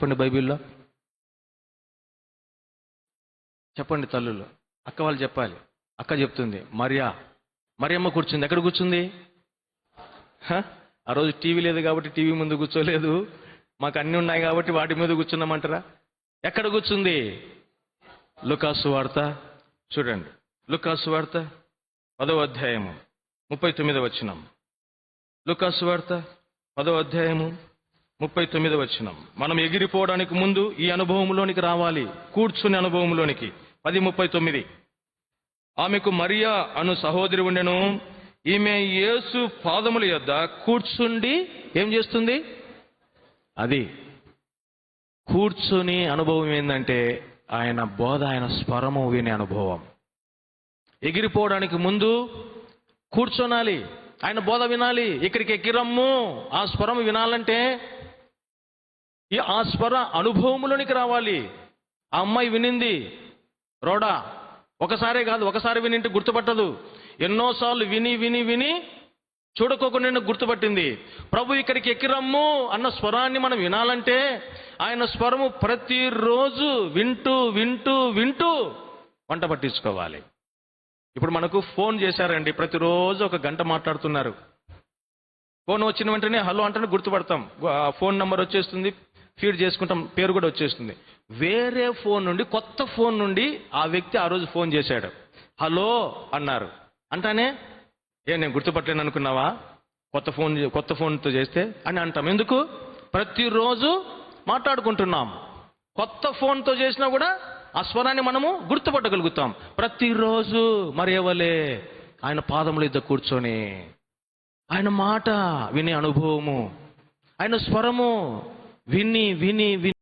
చెప్పండి బైబిల్లో, చెప్పండి తల్లులు. అక్క వాళ్ళు చెప్పాలి. అక్క చెప్తుంది మరియమ్మ కూర్చుంది. ఎక్కడ కూర్చుంది? ఆ రోజు టీవీ లేదు కాబట్టి టీవీ ముందు కూర్చోలేదు, మాకు అన్నీ ఉన్నాయి కాబట్టి వాటి మీద కూర్చున్నామంటారా? ఎక్కడ కూర్చుంది? లూకాసు వార్త చూడండి. లూకాసు వార్త 10వ అధ్యాయము 39వ వచనం. లూకాసు వార్త 10వ అధ్యాయము 39వ వచనం. మనం ఎగిరిపోవడానికి ముందు ఈ అనుభవంలోనికి రావాలి, కూర్చుని అనుభవంలోనికి. 10:39. ఆమెకు మరియా అను సహోదరి ఉండెను. ఈమె యేసు పాదముల యొద్ద కూర్చుండి ఏం చేస్తుంది? అది కూర్చుని అనుభవం ఏంటంటే ఆయన బోధ, ఆయన స్వరము వినే అనుభవం. ఎగిరిపోవడానికి ముందు కూర్చోనాలి, ఆయన బోధ వినాలి. ఇక్కడికి ఎక్కిరమ్ము, ఆ స్వరం వినాలంటే ఆ స్వర అనుభవంలోనికి రావాలి. ఆ అమ్మాయి వినింది రోడా, ఒకసారే కాదు, ఒకసారి వినింటే గుర్తుపట్టదు. ఎన్నోసార్లు విని విని విని చూడకోకుండా గుర్తుపట్టింది. ప్రభు ఇక్కడికి ఎక్కిరమ్ము అన్న స్వరాన్ని మనం వినాలంటే ఆయన స్వరము ప్రతిరోజు వింటూ వింటూ వింటూ వంట పట్టించుకోవాలి. ఇప్పుడు మనకు ఫోన్ చేశారండి, ప్రతిరోజు 1 గంట మాట్లాడుతున్నారు. ఫోన్ వచ్చిన వెంటనే హలో అంటే గుర్తుపడతాం, ఫోన్ నెంబర్ వచ్చేస్తుంది, ఫీడ్ చేసుకుంటాం, పేరు కూడా వచ్చేస్తుంది. వేరే ఫోన్ నుండి, కొత్త ఫోన్ నుండి ఆ వ్యక్తి ఆ రోజు ఫోన్ చేశాడు, హలో అన్నారు అంటానే నేను గుర్తుపట్టలేను అనుకున్నావా, కొత్త ఫోన్తో చేస్తే అని అంటాం. ఎందుకు? ప్రతిరోజు మాట్లాడుకుంటున్నాం. కొత్త ఫోన్తో చేసినా కూడా ఆ స్వరాన్ని మనము గుర్తుపట్టగలుగుతాం. ప్రతిరోజు మరియవలే ఆయన పాదముల యొద్ద కూర్చొని ఆయన మాట వినే అనుభవము, ఆయన స్వరము విని విని విని